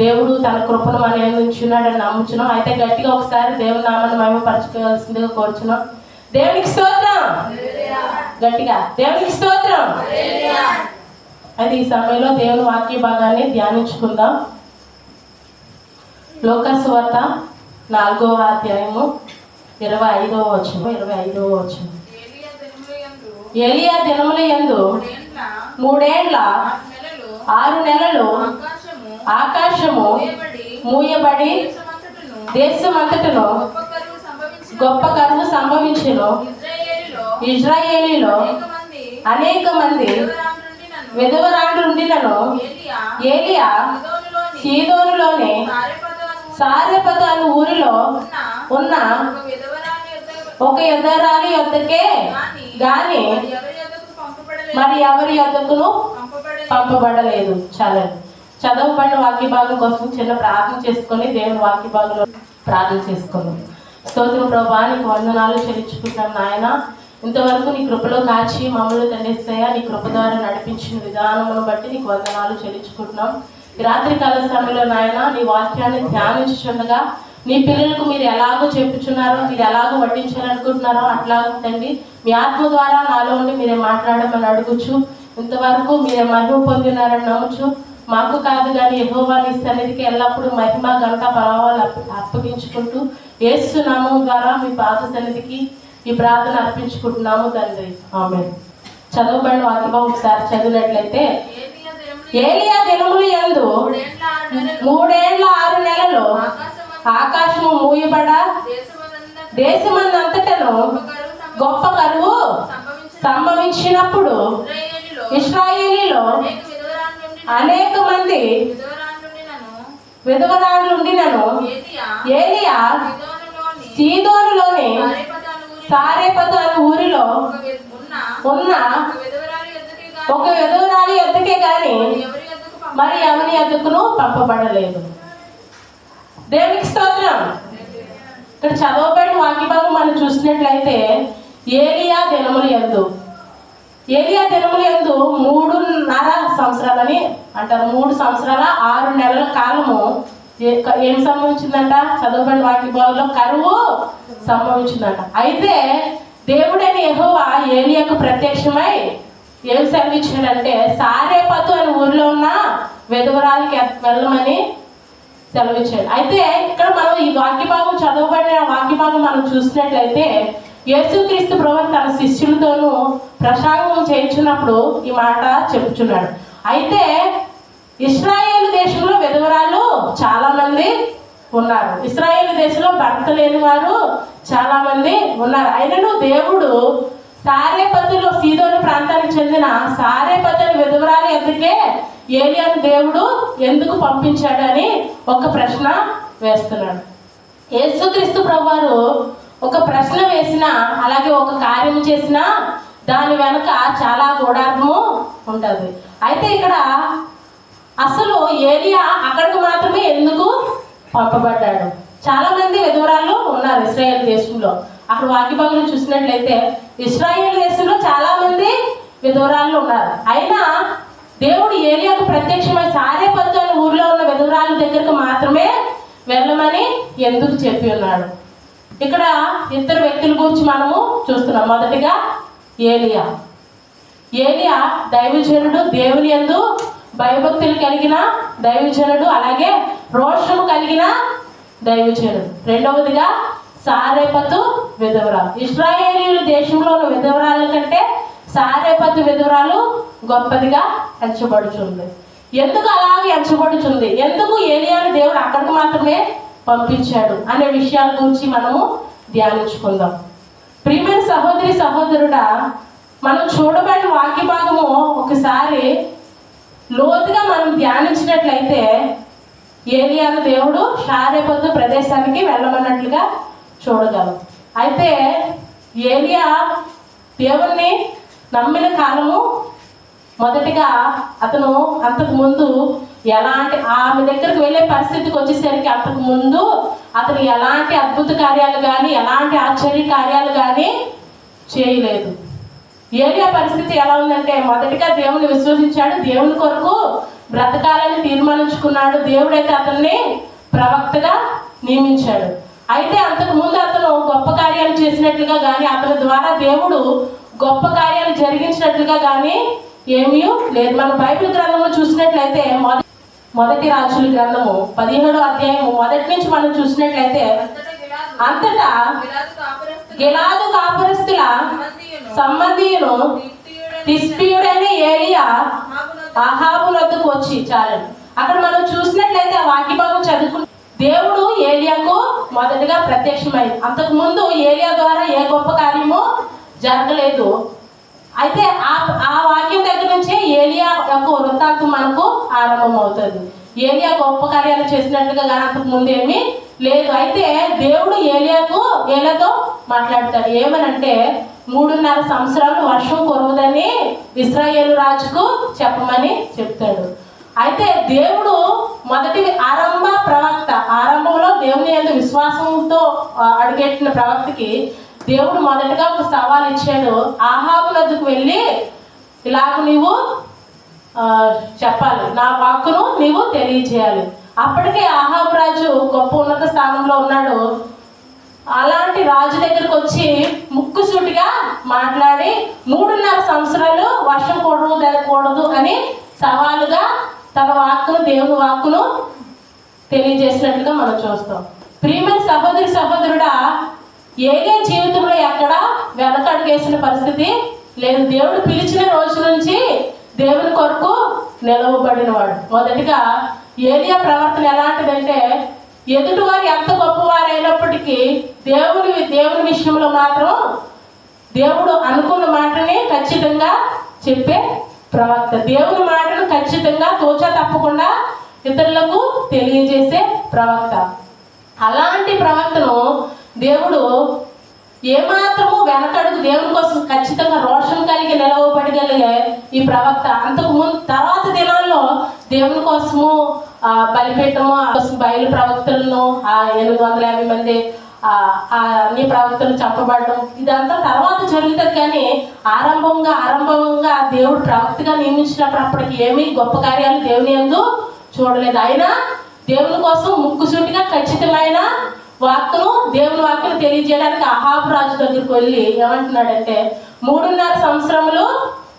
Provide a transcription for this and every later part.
దేవుడు తన కృపను మన ఉంచున్నాడని నమ్ముచున్నాం. అయితే గట్టిగా ఒకసారి దేవుని నామాన్ని మహిమపరచుకోవాల్సిందిగా కోరుచున్నాం. దేవునికి స్తోత్రం. గట్టిగా దేవునికి స్తోత్రం. అయితే ఈ సమయంలో దేవుని వాక్య భాగాన్ని ధ్యానించుకుందాం. లోకాసు వార్త 4వ అధ్యాయము 25వ వచనం. ఏలియా దినముల యందు 3 ఏండ్ల 6 నెలలు ఆకాశము మూయబడి దేశమంతటను గొప్ప కరువు సంభవించెను. ఇశ్రాయేలీలో అనేక మంది విధవరాండ్రుండినను. ఏలియా సీదోనులోని సారెపతు అను ఊరిలో ఉన్న ఒక విధవరాలి యొద్దకే గాని మరి ఎవరి యొద్దకును పంపబడలేదు. చాలండి. చదవబడిన వాక్య భాగం కోసం చిన్న ప్రార్థన చేసుకొని దేవుని వాక్య భాగంలో ప్రార్థన చేసుకున్నాం. స్తోత్రం ప్రభా, నీకు వందనాలు చెల్లించుకుంటాం నాయన. ఇంతవరకు నీ కృపలో కాచి మమ్మల్ని తండ్రిస్తాయా నీ కృప ద్వారా నడిపించిన విధానమును బట్టి నీకు వందనాలు చెల్లించుకుంటున్నాం. ఈ రాత్రికాల సమయంలో నాయన నీ వాక్యాన్ని ధ్యానించుచుండగా నీ పిల్లలకు మీరు ఎలాగో చెప్పుచున్నారో, మీరు ఎలాగో వడ్డించాలనుకుంటున్నారో అట్లాగ తండ్రి మీ ఆత్మ ద్వారా నాలో ఉండి మీరే మాట్లాడమని అడుగుచు, ఇంతవరకు మీరే మహిమ పొందినారని నమ్ముచు, మాకు కాదు కానీ యెహోవా నీ సన్నిధికి ఎల్లప్పుడూ మహిమ ఘనత ప్రభావాలు అప్పగించుకుంటూ యేసు నామం ద్వారా మీ పాద సన్నిధికి ఈ ప్రార్థన అర్పించుకుంటున్నాము తండ్రి. ఆమేన్. చదవబడిన వాక్యం ఒకసారి చదివినట్లయితే, ఏలియా దినముల యందు 3 ఏండ్ల 6 నెలలు ఆకాశము మూయబడ దేశమందంతటను గొప్ప కరువు సంభవించినప్పుడు ఇశ్రాయేలీలో అనేక మంది విధవరాండ్రుండినను. ఏలియా సీదోనులోని సారెపతు అను ఊరిలో ఉన్న ఒక విధవరాలి యొద్దకే గాని మరి ఎవరి యొద్దకును పంపబడలేదు. దేవునికి స్తోత్రం. ఇక్కడ చదవబడిన వాక్య భాగం మనం చూసినట్లయితే ఏలియా దినముల యందు 3.5 సంవత్సరాలని అంటారు. 3 సంవత్సరాల 6 నెలల కాలము ఏం సంభవించిందంట? చదవబడిన వాక్య భాగంలో కరువు సంభవించిందంట. అయితే దేవుడని యెహోవా ఏలియాకు ప్రత్యక్షమై ఏం సెలవిచ్చాడంటే, సారెపతు అనే ఊరిలో ఉన్న విధవరాలికి వెళ్ళమని సెలవిచ్చాడు. అయితే ఇక్కడ మనం ఈ వాక్య భాగం చదవబడిన వాక్య భాగం మనం చూసినట్లయితే యేసుక్రీస్తు ప్రభువు తన శిష్యులతోనూ ప్రసంగం చేయించున్నప్పుడు ఈ మాట చెప్పుచున్నాడు. అయితే ఇశ్రాయేలు దేశంలో విధవరాలు చాలా మంది ఉన్నారు. ఇశ్రాయేలు దేశంలో భర్త లేని వారు చాలా మంది ఉన్నారు. అయినను దేవుడు సారెపతులో సీదోను ప్రాంతానికి చెందిన సారెపతు విధవరాలు ఎందుకే ఏలియాను దేవుడు ఎందుకు పంపించాడని ఒక ప్రశ్న వేస్తున్నాడు. యేసుక్రీస్తు ప్రభువారు ఒక ప్రశ్న వేసినా అలాగే ఒక కార్యం చేసినా దాని వెనుక చాలా గూఢార్థము ఉంటుంది. అయితే ఇక్కడ అసలు ఏలియా అక్కడికి మాత్రమే ఎందుకు పంపబడ్డాడు? చాలా మంది విధవరాలు ఉన్నారు ఇశ్రాయేల్ దేశంలో. అక్కడ వాక్య భాగంలో చూసినట్లయితే ఇశ్రాయేల్ దేశంలో చాలా మంది విధవరాలు ఉన్నారు. అయినా దేవుడు ఏలియాకు ప్రత్యక్షమై సారెపతు అనే ఊరిలో ఉన్న విధవరాల దగ్గరకు మాత్రమే వెళ్ళమని ఎందుకు చెప్పి ఉన్నాడు? ఇక్కడ 2 వ్యక్తుల గురించి మనము చూస్తున్నాం. మొదటిగా ఏలియా దైవజనుడు, దేవుని యందు భయభక్తులు కలిగిన దైవజనుడు, అలాగే రోషము కలిగిన దైవజనుడు. రెండవదిగా సారెపతు విధవరాలు. ఇశ్రాయేలీయుల దేశంలో ఉన్న విధవరాల కంటే సారెపతు విధవరాలు గొప్పదిగా ఎంచబడుచుంది. ఎందుకు అలాగే ఎంచబడుచుంది? ఎందుకు ఏలియాను దేవుడు అక్కడికి మాత్రమే పంపించాడు అనే విషయాల గురించి మనము ధ్యానించుకుందాం. ప్రియమైన సహోదరి సహోదరుడా, మనం చూడబడిన వాక్య భాగము ఒకసారి లోతుగా మనం ధ్యానించినట్లయితే ఏలియాను దేవుడు సారెపతు ప్రదేశానికి వెళ్ళమన్నట్లుగా చూడగలం. అయితే ఏలియా దేవుణ్ణి నమ్మిన కాలము మొదటిగా అతను అంతకు ముందు ఎలాంటి ఆమె దగ్గరకు వెళ్ళే పరిస్థితికి వచ్చేసరికి అంతకు ముందు అతను ఎలాంటి అద్భుత కార్యాలు కానీ ఎలాంటి ఆశ్చర్య కార్యాలు కానీ చేయలేదు. ఏలియా పరిస్థితి ఎలా ఉందంటే మొదటిగా దేవుని విశ్వసించాడు, దేవుని కొరకు బ్రతకాలని తీర్మానించుకున్నాడు. దేవుడైతే అతన్ని ప్రవక్తగా నియమించాడు. అయితే అంతకు ముందు అతను గొప్ప కార్యాలు చేసినట్లుగా కానీ, అతని ద్వారా దేవుడు గొప్ప కార్యాలు జరిగించినట్లుగా కానీ ఏమీ లేదు. మన బైబిల్ గ్రంథంలో చూసినట్లయితే మొదటి రాజుల గ్రంథము 17వ అధ్యాయము మొదటి నుంచి మనం చూసినట్లయితే, అంతటా గిలాదు కాపురస్తుల సంబంధియును తిష్బీయుడైన ఏలియా అహాబు వద్దకు వచ్చి, చాలండి అక్కడ మనం చూసినట్లయితే ఆ వాక్య భాగం చదువుకుని, దేవుడు ఏలియాకు మొదటిగా ప్రత్యక్షమైంది. అంతకు ముందు ఏలియా ద్వారా ఏ గొప్ప కార్యము జరగలేదు. అయితే ఆ వాక్యం దగ్గర నుంచే ఏలియా యొక్క వృత్తాంతం మనకు ఆరంభం అవుతుంది. ఏలియా గొప్ప కార్యాలు చేసినట్లుగా కానీ అంతకు ముందు ఏమీ లేదు. అయితే దేవుడు ఏలియాతో మాట్లాడతాడు. ఏమనంటే 3.5 సంవత్సరాలు వర్షం కురవదని ఇశ్రాయేలు రాజుకు చెప్పమని చెప్తాడు. అయితే దేవుడు మొదటి ఆరంభంలో దేవుని యందు విశ్వాసంతో అడుగెట్టిన ప్రవక్తకి దేవుడు మొదటగా ఒక సవాల్ ఇచ్చాడు. అహాబు వద్దకు వెళ్ళి ఇలాగ నీవు చెప్పాలి, నా వాక్కును నీవు తెలియజేయాలి. అప్పటికే అహాబు రాజు గొప్ప ఉన్నత స్థానంలో ఉన్నాడు. అలాంటి రాజు దగ్గరకు వచ్చి ముక్కుసూటిగా మాట్లాడి 3.5 సంవత్సరాలు వర్షం కూడదు అని సవాలుగా తన వాక్కును, దేవుని వాక్కును తెలియజేసినట్లుగా మనం చూస్తాం. ప్రియమైన సహోదరుడా, ఏలియా జీవితంలో ఎక్కడ వెనకడుగేసిన పరిస్థితి లేదు. దేవుడు పిలిచిన రోజు నుంచి దేవుని కొరకు నిలవబడినవాడు. మొదటిగా ఏలియా ప్రవర్తన ఎలాంటిదంటే, ఎదుటివారు ఎంత గొప్పవారైనప్పటికీ దేవుని విషయంలో మాత్రం దేవుడు అనుకున్న మాటని ఖచ్చితంగా చెప్పే ప్రవక్త. దేవుని మాటను ఖచ్చితంగా తోచా తప్పకుండా ఇతరులకు తెలియజేసే ప్రవక్త. అలాంటి ప్రవక్తను దేవుడు ఏమాత్రము వెనకడుగు దేవుని కోసం ఖచ్చితంగా రోషం కలిగి నిలవబడగలిగే ఈ ప్రవక్త అంతకు ముందు తర్వాత దినాల్లో దేవుని కోసము బలిపీఠము కోసం బయలు ప్రవక్తలను 850 మంది అన్ని ప్రవక్తలు చంపబడడం ఇదంతా తర్వాత జరుగుతుంది. కానీ ఆరంభంగా దేవుడు ప్రవక్తగా నియమించినప్పుడు అప్పటికి ఏమీ గొప్ప కార్యాలు దేవుని యందు చూడలేదు. అయినా దేవుని కోసం ముక్కుసూటిగా ఖచ్చితమైన దేవుని వాక్కును తెలియజేయడానికి అహాబు రాజు దగ్గరికి వెళ్ళి ఏమంటున్నాడంటే, 3.5 సంవత్సరములు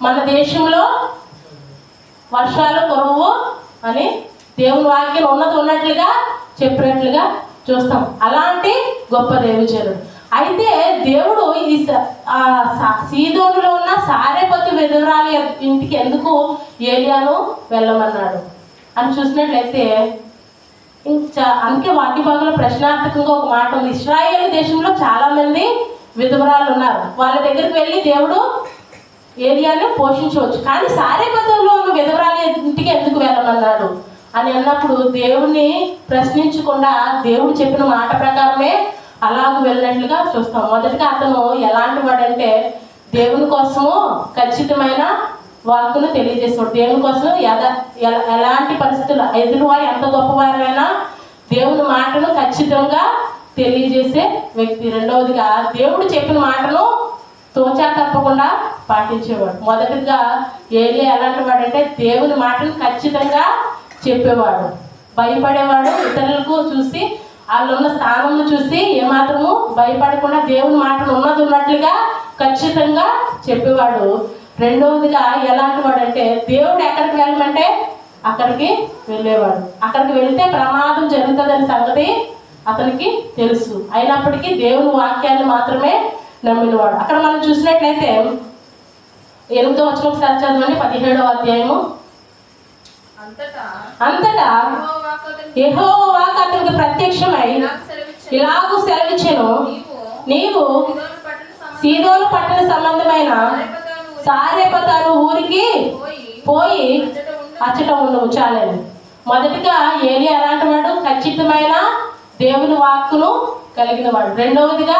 మన దేశంలో వర్షాలు కురవు అని దేవుని వాక్యం ఉన్నట్లుగా చెప్పినట్లుగా చూస్తాం. అలాంటి గొప్ప దేవుడు. అయితే దేవుడు ఈ సీదోనులో ఉన్న సారెపతు విధవరాలి ఇంటికి ఎందుకు ఏలియాను వెళ్ళమన్నాడు అని చూసినట్లయితే, అందుకే వాక్య భాగంలో ప్రశ్నార్థకంగా ఒక మాట ఉంది. ఇశ్రాయేలు దేశంలో చాలా మంది విధవరాలు ఉన్నారు. వాళ్ళ దగ్గరికి వెళ్ళి దేవుడు ఏలియాను పోషించవచ్చు, కానీ సారెపతులో ఉన్న విధవరాలి ఇంటికి ఎందుకు వెళ్ళమన్నాడు అని అన్నప్పుడు దేవుణ్ణి ప్రశ్నించకుండా దేవుడు చెప్పిన మాట ప్రకారమే అలాగ వెళ్ళినట్లుగా చూస్తాం. మొదటిగా అతను ఎలాంటి వాడంటే, దేవుని కోసము ఖచ్చితమైన వాక్కును తెలియజేసేవాడు. దేవుని కోసం ఎలాంటి పరిస్థితులు ఎదురువారు ఎంత గొప్పవారైనా దేవుని మాటను ఖచ్చితంగా తెలియజేసే వ్యక్తి. రెండవదిగా దేవుడు చెప్పిన మాటను తోచా తప్పకుండా పాటించేవాడు. మొదటిగా ఏలియా ఎలాంటి వాడంటే, దేవుని మాటను ఖచ్చితంగా చెప్పేవాడు, భయపడేవాడు. ఇతరులకు చూసి వాళ్ళు ఉన్న స్థానంలో చూసి ఏమాత్రము భయపడకుండా దేవుని మాటను ఉన్నట్లుగా ఖచ్చితంగా చెప్పేవాడు. రెండవదిగా ఎలాంటి వాడంటే, దేవుడు ఎక్కడికి వెళ్ళమంటే అక్కడికి వెళ్ళేవాడు. అక్కడికి వెళితే ప్రమాదం జరుగుతుందని సంగతి అతనికి తెలుసు. అయినప్పటికీ దేవుని వాక్యాన్ని మాత్రమే నమ్మినవాడు. అక్కడ మనం చూసినట్లయితే 8వ వచనం ఒకసారి చదవండి. 17వ అధ్యాయము. అంతటా యెహోవా వాక్కు అతనికి ప్రత్యక్షమై ఇలాగూ సెలవిచ్చెను, నీవు సీదోను పట్టణ సంబంధమైన సారెపతు ఊరికి పోయి అచ్చట ఉండవు. చాలండి. మొదటిగా ఏలియా అలాంటి వాడు, ఖచ్చితమైన దేవుని వాక్కును కలిగిన వాడు. రెండవదిగా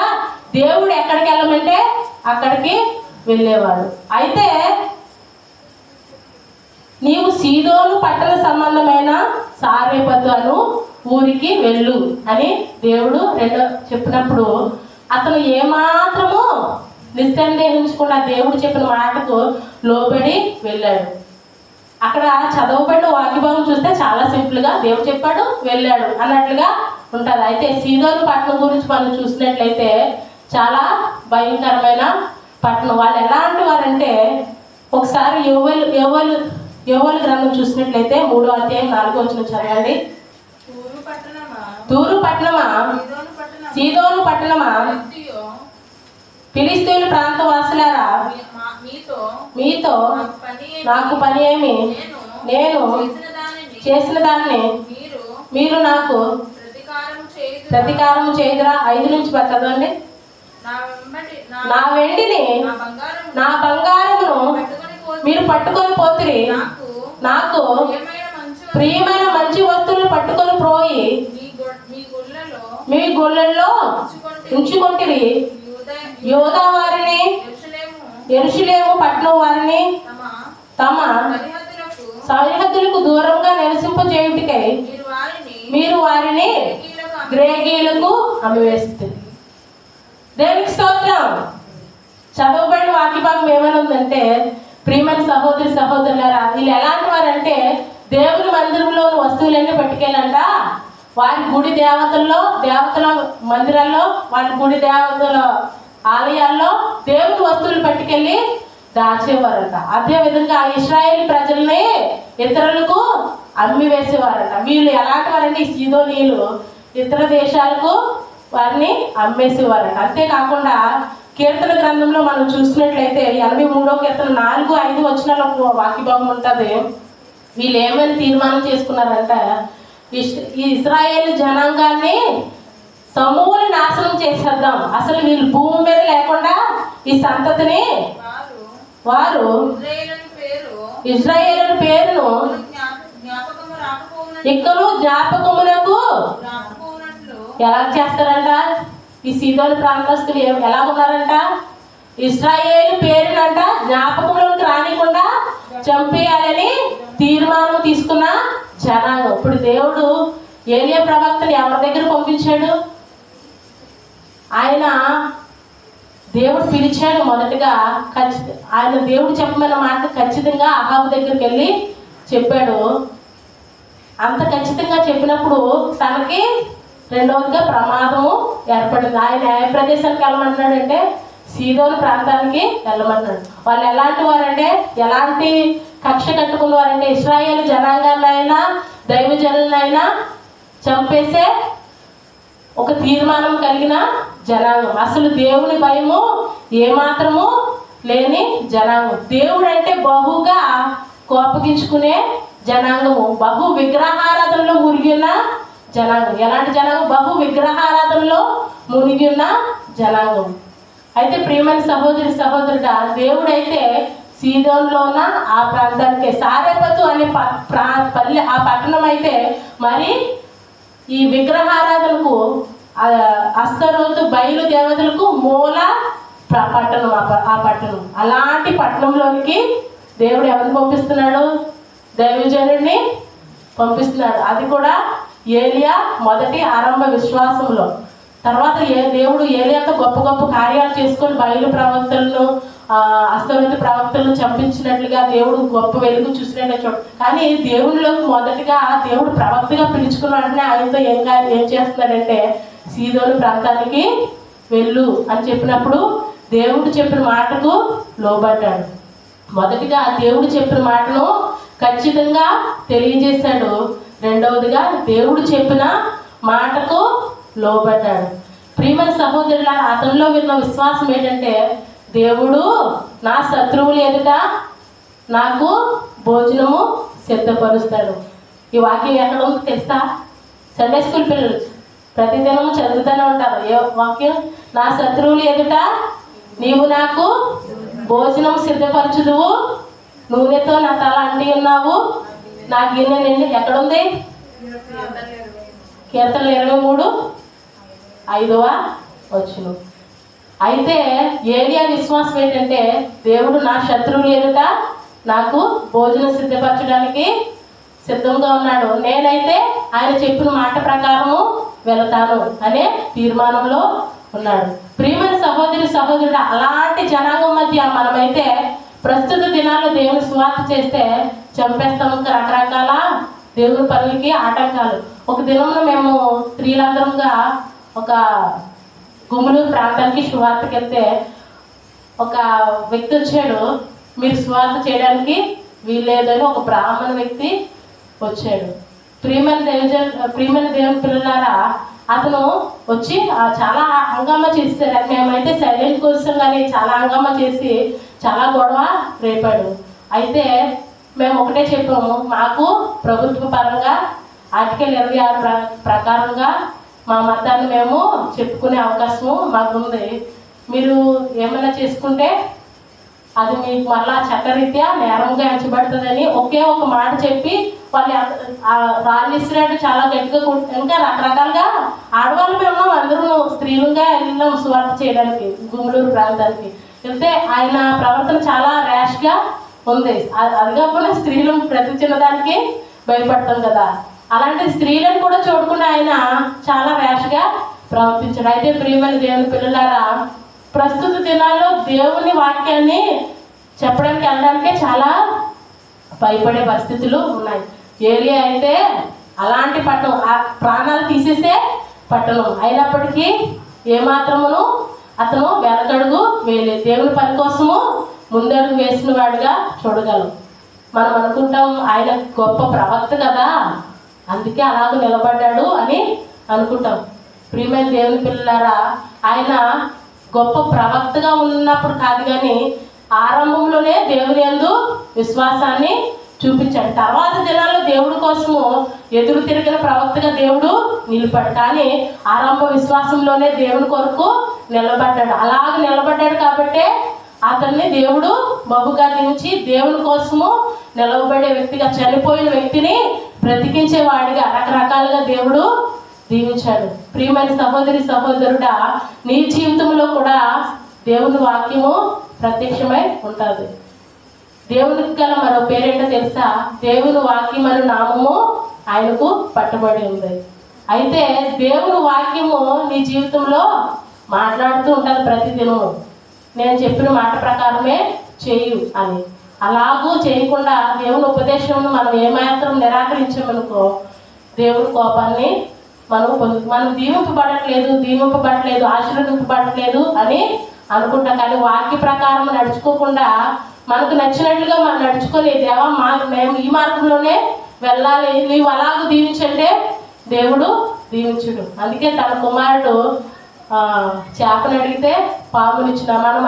దేవుడు ఎక్కడికి వెళ్ళమంటే అక్కడికి వెళ్ళేవాడు. అయితే నీవు సీదోను పట్టణ సంబంధమైన సారెపతు ఊరికి వెళ్ళు అని దేవుడు చెప్పినప్పుడు అతను ఏమాత్రము నిస్సందేహించకుండా దేవుడు చెప్పిన మాటకు లోబడి వెళ్ళాడు. అక్కడ చదవబడిన వాక్యభావం చూస్తే చాలా సింపుల్గా దేవుడు చెప్పాడు వెళ్ళాడు అన్నట్లుగా ఉంటుంది. అయితే సీదోను పట్టణం గురించి మనం చూసినట్లయితే చాలా భయంకరమైన పట్టణం. వాళ్ళు ఎలాంటి వారంటే ఒకసారి యోవేలు గ్రంథం చూసినట్లయితే 3వ అధ్యాయం 4వ వచనం చదవండి. తూరు పట్టణమా, సీదోను పట్టణమా, ఫిలిష్తీయుల ప్రాంత వాసులారా, మీతో నాకు పని ఏమి? నేను చేసిన దాన్ని మీరు నాకు ప్రతీకారం చేయుదురా. 5 నుంచి చదవండి. నా వెండిని నా బంగారమును మీరు పట్టుకొని పోతిరి, నాకు ప్రియమైన మంచి వస్తువులు పట్టుకొని పోయి మీ గుళ్ళల్లో ఉంచుకొంటిరి. యూదా వారిని, యెరూషలేము పట్టణం వారిని తమ సరిహద్దులకు దూరంగా నివసింపజేయుటకై మీరు వారిని గ్రేగీలకు అమ్మివేస్తుంది. దేవునికి స్తోత్రం. చదవబడిన వాక్యభాగం ఏమైనా ఉందంటే ప్రియమైన సహోదరులారా, వీళ్ళు ఎలాంటి వారంటే దేవుని మందిరంలోని వస్తువులన్నీ పట్టుకెళ్ళంట వారి గుడి దేవతల మందిరాల్లో, వారి గుడి దేవతల ఆలయాల్లో దేవుని వస్తువులు పట్టుకెళ్ళి దాచేవారంట. అదేవిధంగా ఇశ్రాయేల్ ప్రజల్ని ఇతరులకు అమ్మి వేసేవారంట. వీళ్ళు ఎలాంటి వారంటే ఈ సీదోనీయులు ఇతర దేశాలకు వారిని అమ్మేసేవారంట. అంతేకాకుండా కీర్తన గ్రంథంలో మనం చూసినట్లయితే 83వ కీర్తన 4, 5 వచనాల వాక్యభాగం ఉంటుంది. వీళ్ళు ఏమని తీర్మానం చేసుకున్నారంట, ఈ ఇశ్రాయేల్ జనాంగాన్ని సమూల నాశనం చేసేద్దాం, అసలు వీళ్ళు భూమి మీద లేకుండా ఈ సంతతిని వారు ఇశ్రాయేలు పేరును ఇక్కను జ్ఞాపకమునకు ఎలా చేస్తారంట? ఈ సీదోను ప్రాంతస్తులు ఎలా ఉన్నారంట? ఇశ్రాయేలు పేరునంట జ్ఞాపకంలోకి రానికుండా చంపేయాలని తీర్మానం తీసుకున్న జనాంగం. ఇప్పుడు దేవుడు ఏలియా ప్రవక్తని ఎవరి దగ్గర పంపించాడు? ఆయన దేవుడు పిలిచాడు. మొదటగా ఆయన దేవుడు చెప్పమన్న మాట ఖచ్చితంగా అహాబు దగ్గరికి వెళ్ళి చెప్పాడు. అంత ఖచ్చితంగా చెప్పినప్పుడు తనకి రెండవదిగా ప్రమాదము ఏర్పడింది. ఆయన ఏ ప్రదేశానికి వెళ్ళమంటున్నాడంటే సీదోను ప్రాంతానికి వెళ్ళమంటున్నాడు. వాళ్ళు ఎలాంటి వారంటే, ఎలాంటి కక్ష కట్టుకున్న వారంటే ఇశ్రాయేలు జనాంగాన్నైనా దైవజనులనైనా చంపేసే ఒక తీర్మానం కలిగిన జనాంగం. అసలు దేవుని భయము ఏమాత్రము లేని జనాంగం. దేవుడు అంటే బహుగా కోపగించుకునే జనాంగము. బహు విగ్రహారాధనలో మునిగి ఉన్న జనాంగం. ఎలాంటి జనాంగం? బహు విగ్రహారాధనలో మునిగి ఉన్న జనాంగం. అయితే ప్రియమైన సహోదరుడా, దేవుడైతే సీదోన్లో ఉన్న ఆ ప్రాంతానికి సారెపతు అనే పల్లె ఆ పట్టణం అయితే మరి ఈ విగ్రహారాధనకు అస్తరోతు బయలు దేవతలకు మూల పట్టణం ఆ పట్టణం. అలాంటి పట్టణంలోనికి దేవుడు ఎవరిని పంపిస్తున్నాడు? దైవజనుడిని పంపిస్తున్నాడు. అది కూడా ఏలియా మొదటి ఆరంభ విశ్వాసంలో. తర్వాత దేవుడు ఏలియాతో గొప్ప గొప్ప కార్యాలు చేసుకొని బయలు ప్రవక్తలను అస్తరోతు ప్రవక్తలను చంపించినట్లుగా దేవుడు గొప్ప వెలుగు చూసినట్టు చూడ. కానీ దేవునిలోకి మొదటిగా దేవుడు ప్రవక్తగా పిలుచుకున్న వెంటనే ఆయనతో ఏం చేస్తున్నాడంటే సీదోను ప్రాంతానికి వెళ్ళు అని చెప్పినప్పుడు దేవుడు చెప్పిన మాటకు లోబడ్డాడు. మొదటిగా దేవుడు చెప్పిన మాటను ఖచ్చితంగా తెలియజేశాడు. రెండవదిగా దేవుడు చెప్పిన మాటకు లోబడ్డాడు. ప్రియమైన సహోదరుల, అతనిలో విన్న విశ్వాసం ఏంటంటే దేవుడు నా శత్రువులు ఎదుట నాకు భోజనము సిద్ధపరుస్తాడు. ఈ వాక్యం ఎక్కడ ఉందో తెలుసా? సండే స్కూల్ పిల్లలు ప్రతిదినం చదువుతూనే ఉంటారు. ఏ వాక్యం? నా శత్రువులు ఎదుట నీవు నాకు భోజనం సిద్ధపరచుదువు, నూనెతో నా తల అంటి ఉన్నావు, నా గిన్నె నిండి. ఎక్కడుంది? కీర్తనలు 23:5 వచ్చును. అయితే ఏలియా విశ్వాసం ఏంటంటే దేవుడు నా శత్రువులు ఎదుట నాకు భోజనం సిద్ధపరచడానికి సిద్ధంగా ఉన్నాడు, నేనైతే ఆయన చెప్పిన మాట ప్రకారము వెళతాను అనే తీర్మానంలో ఉన్నాడు. ప్రియమైన సహోదరుడు, అలాంటి జనాంగం మధ్య మనమైతే ప్రస్తుత దినాల్లో దేవుని సువార్త చేస్తే చంపేస్తాం, ఇంకా రకరకాల దేవుని పనులకి ఆటంకాలు. ఒక దినంలో మేము స్త్రీలందరంగా ఒక గుమ్మలూరు ప్రాంతానికి సువార్తకి వెళ్తే ఒక వ్యక్తి వచ్చాడు. మీరు సువార్త చేయడానికి వీల్లేదని ఒక బ్రాహ్మణ వ్యక్తి వచ్చాడు. ప్రియమైన దేవుని పిల్లలారా, అతను వచ్చి చాలా హంగామా చేశారు. మేమైతే సైలెంట్ కోసం కానీ చాలా హంగామా చేసి చాలా గొడవ రేపాడు. అయితే మేము ఒకటే చెప్పాము, మాకు ప్రభుత్వ పరంగా ఆర్టికల్ 26 ప్రకారంగా మా మతాన్ని మేము చెప్పుకునే అవకాశము మాకుంది. మీరు ఏమైనా చేసుకుంటే అది మీకు మళ్ళా చట్టరీత్యా నేరంగా ఎంచబడుతుందని ఒకే ఒక మాట చెప్పి వాళ్ళు రాళ్ళు ఇసిరాడు చాలా గట్టిగా. ఇంకా రకరకాలుగా ఆడవాళ్ళు మేము అందరూ స్త్రీలుగా వెళ్ళాం సువార్త చేయడానికి గుమ్మలూరు ప్రాంతానికి వెళ్తే ఆయన ప్రవర్తన చాలా ర్యాష్గా ఉంది. అది కాకుండా స్త్రీలు ప్రతి చిన్నదానికి భయపడతాం కదా, అలాంటి స్త్రీలను కూడా చూడకుండా ఆయన చాలా ర్యాష్గా ప్రవర్తించాడు. అయితే ప్రియమైన దేవుని పిల్లలారా, ప్రస్తుత దినాల్లో దేవుని వాక్యాన్ని చెప్పడానికి వెళ్ళడానికే చాలా భయపడే పరిస్థితులు ఉన్నాయి. ఏలియా అయితే అలాంటి పట్టణం, ప్రాణాలు తీసేసే పట్టణం అయినప్పటికీ ఏమాత్రమును అతను వెనకడుగు వేయలేదు. దేవుని పని కోసము ముందడుగు వేసిన వాడిగా చూడగలం. మనం అనుకుంటాం ఆయన గొప్ప ప్రవక్త కదా, అందుకే అలాగ నిలబడ్డాడు అని అనుకుంటాం. ప్రియమైన దేవుని పిల్లలారా, ఆయన గొప్ప ప్రవక్తగా ఉన్నప్పుడు కాదు కానీ ఆరంభంలోనే దేవుని యందు విశ్వాసాన్ని చూపించాడు. తర్వాత దినాల్లో దేవుడి కోసము ఎదురు తిరిగిన ప్రవక్తగా దేవుడు నిలబడ్డాడు. కానీ ఆరంభ విశ్వాసంలోనే దేవుని కొరకు నిలబడ్డాడు. అలాగ నిలబడ్డాడు కాబట్టే అతన్ని దేవుడు బహుగా దీవించి దేవుని కోసము నిలవబడే వ్యక్తిగా, చనిపోయిన వ్యక్తిని బ్రతికించే వాడిగా రకరకాలుగా దేవుడు దీవించాడు. ప్రియమైన సహోదరి సహోదరుడా, నీ జీవితంలో కూడా దేవుని వాక్యము ప్రత్యక్షమై ఉంటుంది. దేవునికి గల మరో పేరేంటో తెలుసా? దేవుని వాక్యం అనే నామము ఆయనకు పట్టబడి ఉంది. అయితే దేవుని వాక్యము నీ జీవితంలో మాట్లాడుతూ ఉంటుంది ప్రతిదినము. నేను చెప్పిన మాట ప్రకారమే చేయు అని. అలాగూ చేయకుండా దేవుని ఉపదేశం మనం ఏమాత్రం నిరాకరించామనుకో దేవుని కోపాన్ని మనం దీవింపబడట్లేదు, ఆశీర్వదింపబడట్లేదు అని అనుకుంటాం. కానీ వాక్య ప్రకారం నడుచుకోకుండా మనకు నచ్చినట్లుగా మనం నడుచుకొని దేవా మేము ఈ మార్గంలోనే వెళ్ళాలి, నీవు అలాగ దీవించంటే దేవుడు దీవించుడు. అందుకే తన కుమారుడు చేపను అడిగితే పామునిచ్చిన, మనం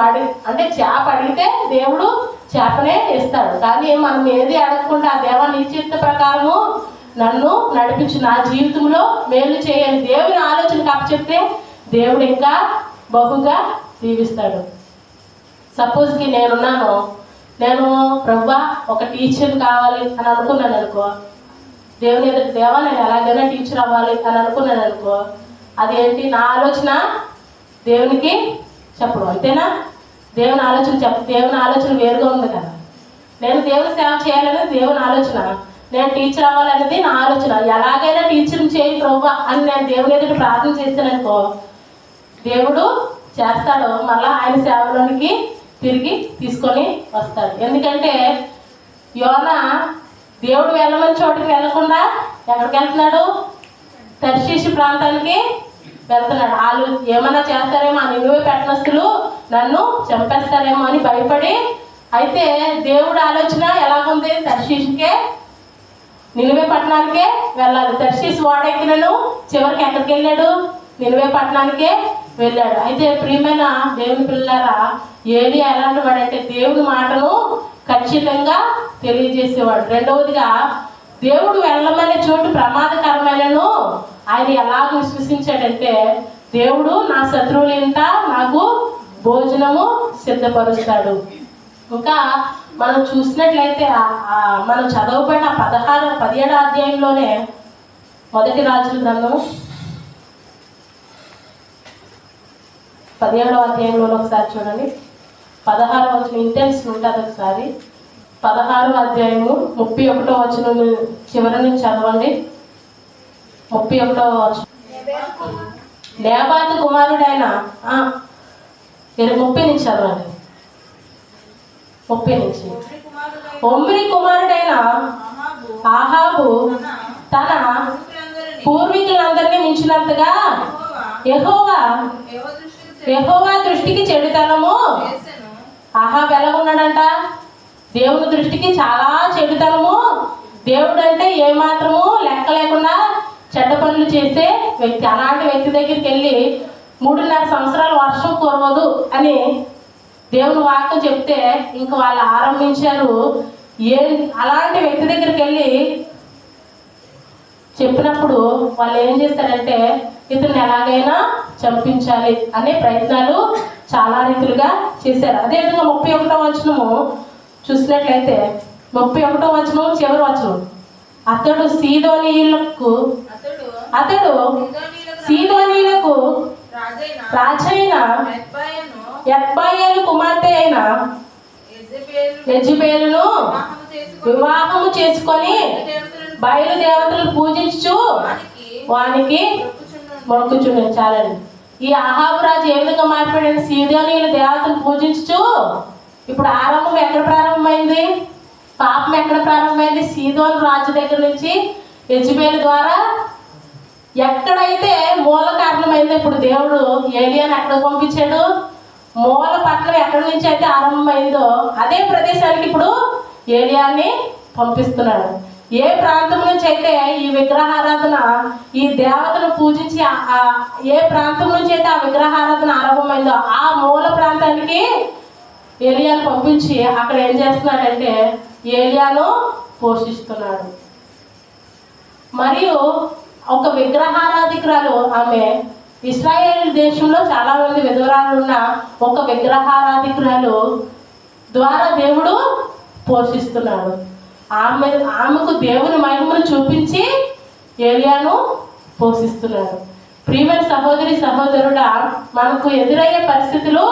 అంటే చేప అడిగితే దేవుడు చేపనే ఇస్తాడు. కానీ మనం ఏది అడగకుండా దేవా నీ చిత్త ప్రకారము నన్ను నడిపించు, నా జీవితంలో మేలు చేయని దేవుని ఆలోచనకు అప్పచెప్తే దేవుడు ఇంకా బహుగా దీవిస్తాడు. సపోజ్కి నేను ప్రభువా ఒక టీచర్ కావాలి అని అనుకున్నాను అనుకో, దేవుని ఎదుటి దేవా నేను ఎలాగైనా టీచర్ అవ్వాలి అని అనుకున్నాను అనుకో, అదేంటి నా ఆలోచన దేవునికి చెప్పడం, అంతేనా? దేవుని ఆలోచన వేరుగా ఉంది కదా. నేను దేవుని సేవ చేయాలనేది దేవుని ఆలోచన, నేను టీచర్ అవ్వాలనేది నా ఆలోచన. ఎలాగైనా టీచర్ని చేయి ప్రభువా అని నేను దేవుని ఎదుటి ప్రార్థన చేశాననుకో, దేవుడు చేస్తాడు, మళ్ళీ ఆయన సేవలోనికి తిరిగి తీసుకొని వస్తాడు. ఎందుకంటే యోనా దేవుడు వెళ్ళమని చోటుకి వెళ్ళకుండా ఎక్కడికి వెళ్తున్నాడు? తర్షీషు ప్రాంతానికి వెళ్తున్నాడు. వాళ్ళు ఏమైనా చేస్తారేమో, ఆ నిలువ పట్టణస్తులు నన్ను చంపేస్తారేమో అని భయపడి, అయితే దేవుడు ఆలోచన ఎలాగుంది? తర్షీషుకే నిలువే పట్టణానికే వెళ్ళాలి. తర్షీషు వాడెక్కినను చివరికి ఎక్కడికి వెళ్ళాడు? నిలువే పట్టణానికే వెళ్ళాడు. అయితే ప్రియమైన దేవుని పిల్లలారా, ఏలియా ఎలాంటి వాడంటే దేవుని మాటను ఖచ్చితంగా తెలియజేసేవాడు. రెండవదిగా దేవుడు వెళ్ళమనే చోటు ప్రమాదకరమైనను ఆయన ఎలాగ విశ్వసించాడంటే, దేవుడు నా శత్రువులు ఇంత నాకు భోజనము సిద్ధపరుస్తాడు. ఇంకా మనం చూసినట్లయితే మనం చదవబడిన 17వ అధ్యాయంలోనే మొదటి రాజుల గ్రంథం 17వ అధ్యాయంలోనే ఒకసారి చూడండి. 16వ వచనం ఇంటెన్స్ ఉంటుంది. ఒకసారి 16వ అధ్యాయము 31వ వచనం చివరి నుంచి చదవండి. 31వ వచనం, నేబాతు కుమారుడైన 30 నుంచి చదవండి. 30 నుంచి ఒమ్రి కుమారుడైన ఆహాబు తన పూర్వీకులందరినీ మించినంతగా యెహోవా దృష్టికి చెడుతనము. ఆహాబు ఎలా ఉన్నాడంట? దేవుని దృష్టికి చాలా చెడుతనము. దేవుడు అంటే ఏమాత్రము లెక్క లేకుండా చెడ్డ పనులు చేసే వ్యక్తి. అలాంటి వ్యక్తి దగ్గరికి వెళ్ళి 3.5 సంవత్సరాలు వర్షం కురవదు అని దేవుని వాక్యం చెప్తే ఇంక వాళ్ళు ఆరంభించారు. అలాంటి వ్యక్తి దగ్గరికి వెళ్ళి చెప్పినప్పుడు వాళ్ళు ఏం చేస్తారంటే ఇతన్ని ఎలాగైనా చంపించాలి అనే ప్రయత్నాలు చాలా రీతులుగా చేశారు. అదేవిధంగా 31వ వచనము చూసినట్లయితే 31వ వచనం చివరి వచనం, అతడు సీదోనీలకు రాజైన యెత్బాయేలు కుమార్తె అయిన యెజబెలును వివాహము చేసుకొని బయలుదేవతలను పూజించు వానికి మొక్కుచుండే. చాలండి. ఈ అహాబు రాజు ఏ విధంగా మారిపోయాడు? సీదోనీయుల దేవతను పూజించు. ఇప్పుడు ఆరంభం ఎక్కడ ప్రారంభమైంది? పాపం ఎక్కడ ప్రారంభమైంది? సీదోను రాజు దగ్గర నుంచి యెజబెలు ద్వారా. ఎక్కడైతే మూల కారణమైందో ఇప్పుడు దేవుడు ఏలియాని ఎక్కడ పంపించాడు? మూల పట్టణం ఎక్కడి నుంచి అయితే ఆరంభమైందో అదే ప్రదేశానికి ఇప్పుడు ఏలియాని పంపిస్తున్నాడు. ఏ ప్రాంతం నుంచి అయితే ఈ విగ్రహారాధన, ఈ దేవతను పూజించి ఏ ప్రాంతం నుంచి అయితే ఆ విగ్రహారాధన ఆరంభమైందో ఆ మూల ప్రాంతానికి ఏలియాను పంపించి అక్కడ ఏం చేస్తున్నాడంటే ఏలియాను పోషిస్తున్నాడు. మరియు ఒక విగ్రహారాధికురాలు ఆమె, ఇశ్రాయేల్ దేశంలో చాలా మంది విధవరాలు ఉన్న ఒక విగ్రహారాధికురాలు ద్వారా దేవుడు పోషిస్తున్నాడు. ఆమెకు దేవుని మహిమను చూపించి ఏలియాను పోషిస్తున్నాడు. ప్రియమైన సహోదరి సహోదరుడా, మనకు ఎదురయ్యే పరిస్థితులు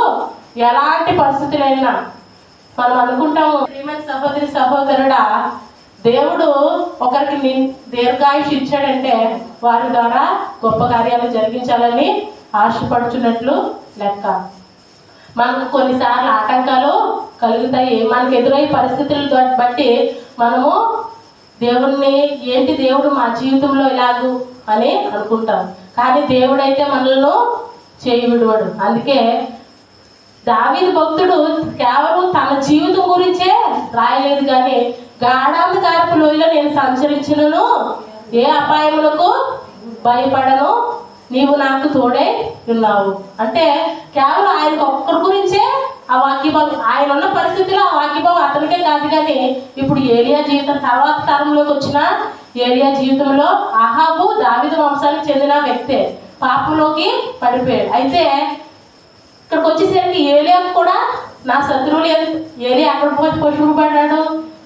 ఎలాంటి పరిస్థితులైనా మనం అనుకుంటాము, ప్రియమైన సహోదరి సహోదరుడా, దేవుడు ఒకరికి దీర్ఘాయుష్ ఇచ్చాడంటే వారి ద్వారా గొప్ప కార్యాలు జరిగించాలని ఆశపడుచున్నట్లు లెక్క. మనకు కొన్నిసార్లు ఆటంకాలు కలుగుతాయి. మనకు ఎదురయ్యే పరిస్థితులను బట్టి మనము దేవుణ్ణి ఏంటి దేవుడు మా జీవితంలో ఇలాగు అని అనుకుంటాం. కానీ దేవుడైతే మనల్ని చేయి విడువడు. అందుకే దావీదు భక్తుడు కేవలం తన జీవితం గురించే రాయలేదు, కానీ గాఢాంధకారపు లోయలో నేను సంచరించినను ఏ అపాయములకు భయపడను, నీవు నాకు తోడే ఉన్నావు. అంటే కేవలం ఆయనకు ఒక్కరి గురించే ఆ వాక్యభావం, ఆయన ఉన్న పరిస్థితిలో ఆ వాక్యభావం అతనికే కాదు, కానీ ఇప్పుడు ఏలియా జీవితం తర్వాత తరంలోకి వచ్చిన ఏలియా జీవితంలో అహాబు దావీదు వంశానికి చెందిన వ్యక్తే పాపంలోకి పడిపోయాడు. అయితే ఇక్కడికి వచ్చేసరికి ఏలియాకు కూడా నా శత్రువులు ఏలియా అక్కడ పోయి పోషింపబడ్డాడు.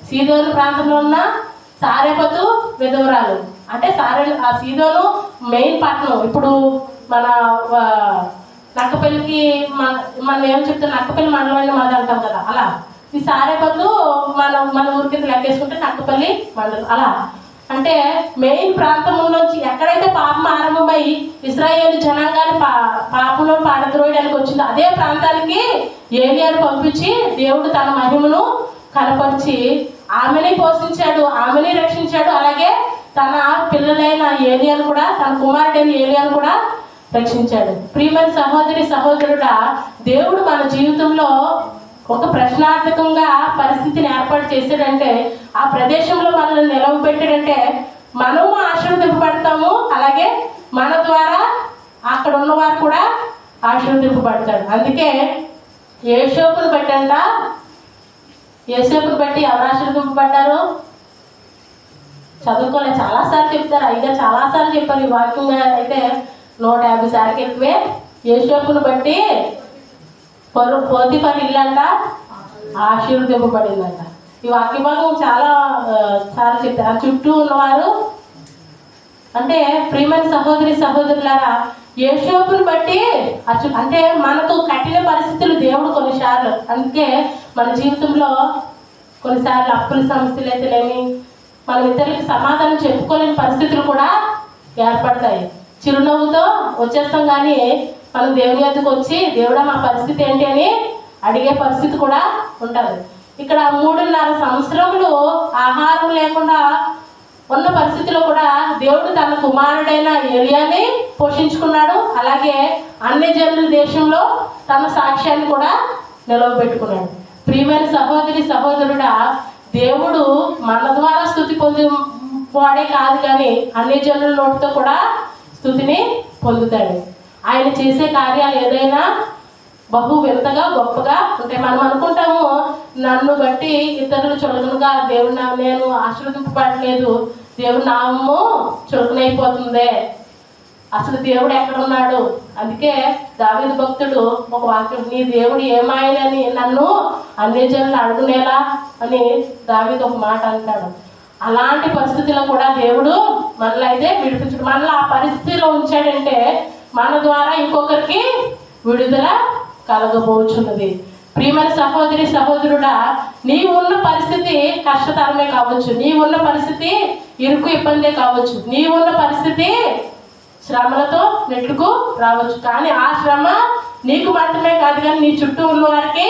సీదోను ప్రాంతంలో ఉన్న సారెపతు విధవరాలు, అంటే ఆ సీదోను మెయిన్ పట్టణం. ఇప్పుడు మన నక్కపల్లికి మనం ఏం చెప్తాం, నక్కపల్లి మండలం మాది అంటాం కదా, అలా ఈ సారెపతు మన ఊరి కింద లెక్కేసుకుంటే నక్కపల్లి మండలం. అలా అంటే మెయిన్ ప్రాంతం నుంచి ఎక్కడైతే పాపం ఆరంభమై ఇశ్రాయేలు జనాంగాన్ని పాపంలో పాడద్రోయడానికి వచ్చిందో అదే ప్రాంతానికి ఏలియాను పంపించి దేవుడు తన మహిమను కనపరిచి ఆమెని పోషించాడు, ఆమెని రక్షించాడు. అలాగే తన పిల్లలైన ఏలియాను కూడా, తన కుమారుడైన ఏలియాను కూడా రక్షించాడు. ప్రియమైన సహోదరి సహోదరుడా, దేవుడు మన జీవితంలో ఒక ప్రశ్నార్థకంగా పరిస్థితిని ఏర్పాటు చేశాడంటే, ఆ ప్రదేశంలో మనల్ని నిలవబెట్టాడంటే మనము ఆశీర్వదింపబడతాము, అలాగే మన ద్వారా అక్కడ ఉన్నవారు కూడా ఆశీర్వదింపబడతాడు. అందుకే యోసేపును బట్టి ఎవరు ఆశీర్వదింపబడ్డారు? చదువుకోలేదు, చాలాసార్లు చెప్తారు, అయినా చాలాసార్లు చెప్పారు. ఈ వాక్యంగా అయితే 150 సార్లు ఎక్కువే. యోసేపును బట్టి పోతీఫరు ఇల్లంట ఆశీర్వదింపబడిందంట. ఈ వాక్య భాగం చాలా సార్లు చెప్తారు. ఆ చుట్టూ ఉన్నవారు అంటే ప్రియమైన సహోదరి సహోదరులారా, యోసేపును బట్టి అంటే మనకు కఠిన పరిస్థితులు దేవుడు కొన్నిసార్లు, అందుకే మన జీవితంలో కొన్నిసార్లు అప్పుల సమస్యలు అయితేనేమి, మనం ఇతరులకు సమాధానం చెప్పుకోలేని పరిస్థితులు కూడా ఏర్పడతాయి. చిరునవ్వుతో వచ్చేస్తాం, కానీ మనం దేవుని వద్దకు వచ్చి దేవుడా మా పరిస్థితి ఏంటి అని అడిగే పరిస్థితి కూడా ఉంటుంది. ఇక్కడ 3.5 సంవత్సరములు ఆహారం లేకుండా ఉన్న పరిస్థితిలో కూడా దేవుడు తన కుమారుడైన ఏలియాని పోషించుకున్నాడు. అలాగే అన్ని జనుల దేశంలో తన సాక్ష్యాన్ని కూడా నిలవబెట్టుకున్నాడు. ప్రియమైన సహోదరి సహోదరుడా, దేవుడు మన ద్వారా స్తుతి పొంది వాడే కాదు, కానీ అన్ని జనుల నోటితో కూడా స్తుతిని పొందుతాడు. ఆయన చేసే కార్యాలు ఏదైనా బహు వింతగా గొప్పగా ఉంటాయి. మనం అనుకుంటాము, నన్ను బట్టి ఇతరులు చులకనగా దేవుడు నేను ఆశీర్వదింపబడలేదు, దేవుడి నామము చులకనైపోతుందే, అసలు దేవుడు ఎక్కడున్నాడు. అందుకే దావీదు భక్తుడు ఒక వాక్యం, నీ దేవుడు ఏమాయనని నన్ను అన్యజనులు అడుగునేలా అని దావీదు ఒక మాట అంటాడు. అలాంటి పరిస్థితిలో కూడా దేవుడు మనల్ని అయితే విడిపించడు. మనల్ని ఆ పరిస్థితిలో ఉంచాడంటే మన ద్వారా ఇంకొకరికి విడుదల కలగబోచున్నది. ప్రియమైన సహోదరి సహోదరుడా, నీవు ఉన్న పరిస్థితి కష్టతరమే కావచ్చు, నీవు ఉన్న పరిస్థితి ఇరుకు ఇబ్బందే కావచ్చు, నీవు ఉన్న పరిస్థితి శ్రమలతో నెట్టుకు రావచ్చు. కానీ ఆ శ్రమ నీకు మాత్రమే కాదు, కానీ నీ చుట్టూ ఉన్న వారికి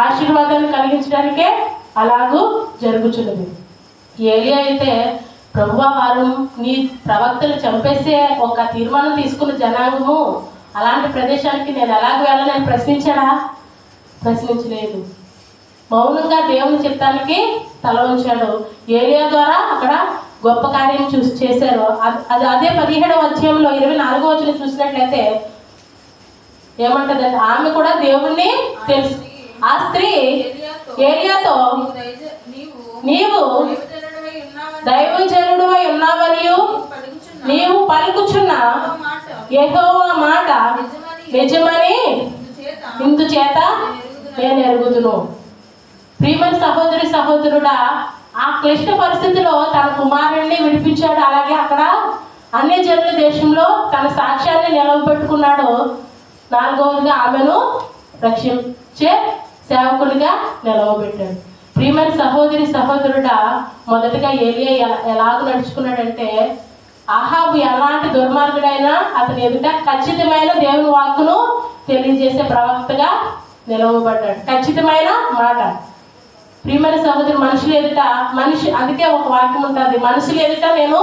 ఆశీర్వాదాన్ని కలిగించడానికే అలాగూ జరుగుతున్నది. ఏలియా అయితే ప్రభువా, వారు నీ ప్రవక్తలు చంపేసే ఒక తీర్మానం తీసుకున్న జనాంగము, అలాంటి ప్రదేశానికి నేను ఎలాగ వెళ్ళాలని ప్రశ్నించాడా? ప్రశ్నించలేదు. మౌనంగా దేవుని చిత్తానికి తల ఉంచాడు. ఏలియా ద్వారా అక్కడ గొప్ప కార్యం చేశారు. అదే 17వ అధ్యాయంలో 24వ వచనం చూసినట్లయితే ఏమంటదంటే, ఆమె కూడా దేవుణ్ణి తెలుసు. ఆ స్త్రీ ఏలియాతో, నీవు దైవజనుడివై ఉన్నావనియు నీవు పలుకుచున్న యెహోవా మాట నిజమని ఇందుచేత నేను ఎరుగుదును. ప్రియమైన సహోదరి సహోదరుడా, ఆ క్లిష్ట పరిస్థితిలో తన కుమారుడిని విడిపించాడు. అలాగే అక్కడ అన్ని జనుల దేశంలో తన సాక్ష్యాన్ని నిలవబెట్టుకున్నాడు. 4వదిగా ఆమెను రక్షించే సేవకునిగా నిలవబెట్టాడు. ప్రియమైన సహోదరి సహోదరుడా, మొదటగా ఏలియా ఎలాగ నడుచుకున్నాడంటే, అహాబు ఎలాంటి దుర్మార్గుడైనా అతని ఎదుట ఖచ్చితమైన దేవుని వాక్కును తెలియజేసే ప్రవక్తగా నిలవబడ్డాడు. ఖచ్చితమైన మాట. ప్రియమైన సహోదరి, మనుషులు ఎదుట అందుకే ఒక వాక్యం ఉంటుంది, మనుషులు ఎదుట నేను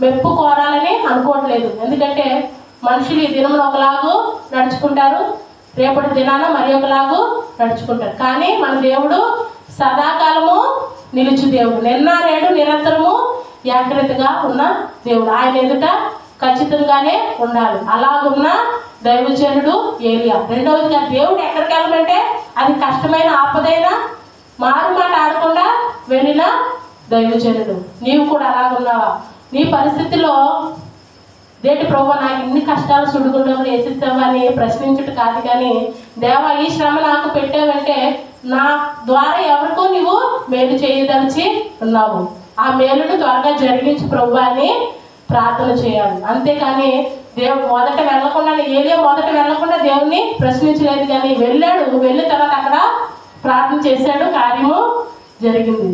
మెప్పు కోరాలని అనుకోవట్లేదు. ఎందుకంటే మనుషులు ఈ దినమున ఒకలాగు నడుచుకుంటారు, రేపటి దినాన మరి ఒకలాగు నడుచుకుంటారు. కానీ మన దేవుడు సదాకాలము నిలుచు దేవుడు, నిన్న నేడు నిరంతరము ఏకరీతిగా ఉన్న దేవుడు. ఆయన ఎదుట ఖచ్చితంగానే ఉండాలి. అలాగున్న దైవజనుడు ఏలియా. రెండవదిగా దేవుడు ఎక్కడికి వెళ్ళమంటే అది కష్టమైన ఆపదైన మారు మాట ఆడకుండా వెళ్ళిన దైవజనుడు. నీవు కూడా అలాగున్నావా? నీ పరిస్థితిలో దేటి ప్రభు నాకు ఇన్ని కష్టాలు సుడుగుండవులు వేసిస్తావని ప్రశ్నించుట కాదు, కానీ దేవా ఈ శ్రమ నాకు పెట్టావంటే నా ద్వారా ఎవరికో నీవు మేలు చేయదలిచి ఉన్నావు, ఆ మేలును త్వరగా జరిగించు ప్రభు అని ప్రార్థన చేయాలి. అంతేకాని దేవుడు ఏలియా మొదట వెళ్ళకుండా దేవుణ్ణి ప్రశ్నించలేదు, కానీ వెళ్ళాడు. వెళ్ళిన తర్వాత అక్కడ ప్రార్థన చేశాడు, కార్యము జరిగింది.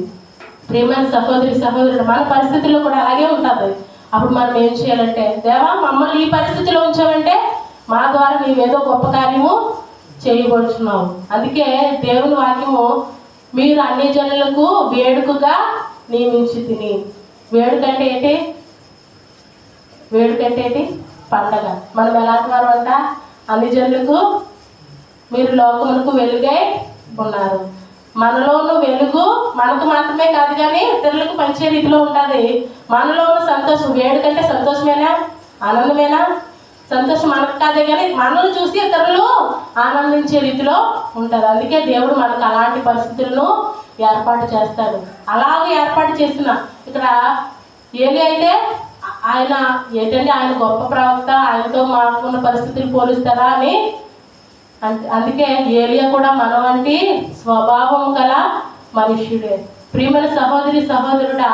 ప్రియమైన సహోదరి సహోదరుడు, మన పరిస్థితుల్లో కూడా అలాగే ఉంటుంది. అప్పుడు మనం ఏం చేయాలంటే, దేవా మమ్మల్ని ఈ పరిస్థితిలో ఉంచావంటే మా ద్వారా నీవేదో గొప్ప కార్యము చేయబడుచున్నావు. అందుకే దేవుని వాక్యము, మీరు అన్ని జనులకు వేడుకగా నియమించి తిని. వేడుకంటే ఏంటి? పండగ. మనం ఎలాంటి వారు అంట? అన్ని జనులకు మీరు లోకములకు వెలుగై ఉన్నారు. మనలోను వెలుగు మనకు మాత్రమే కాదు, కానీ ఇతరులకు పంచే రీతిలో ఉంటుంది. మనలోను సంతోషం. వేడుకంటే సంతోషమేనా? ఆనందమేనా? సంతోషం మనకు కాదే, కానీ మనల్ని చూసి ఇతరులు ఆనందించే రీతిలో ఉంటుంది. అందుకే దేవుడు మనకు అలాంటి పరిస్థితులను ఏర్పాటు చేస్తాడు. అలాగే ఏర్పాటు చేసిన ఇక్కడ ఏలి అయితే ఆయన ఏంటంటే ఆయన గొప్ప ప్రవక్త, ఆయనతో మాకున్న పరిస్థితులు పోలిస్తారా అని. అందుకే ఏలియా కూడా మన వంటి స్వభావం గల మనుష్యుడే. ప్రియమైన సహోదరి సహోదరుడా,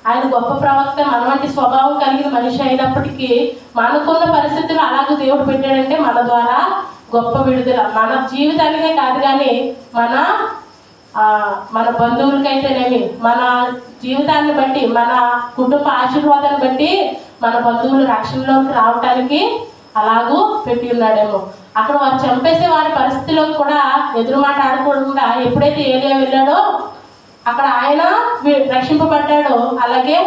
ఆయన గొప్ప ప్రవక్త, మన వంటి స్వభావం కలిగిన మనిషి అయినప్పటికీ మనకున్న పరిస్థితులు అలాగే దేవుడు పెట్టాడంటే మన ద్వారా గొప్ప విడుదల. మన జీవితానికే కాదు, కానీ మన బంధువులకైతేనేమి, మన జీవితాన్ని బట్టి, మన కుటుంబ ఆశీర్వాదాన్ని బట్టి మన బంధువులు రక్షణలోకి రావటానికి అలాగూ పెట్టి ఉన్నాడేమో. అక్కడ వారు చంపేసే వారి పరిస్థితిలో కూడా ఎదురు మాట ఆడకుండా ఎప్పుడైతే ఏలియా వెళ్ళాడో అక్కడ ఆయన రక్షింపబడ్డాడు. అలాగే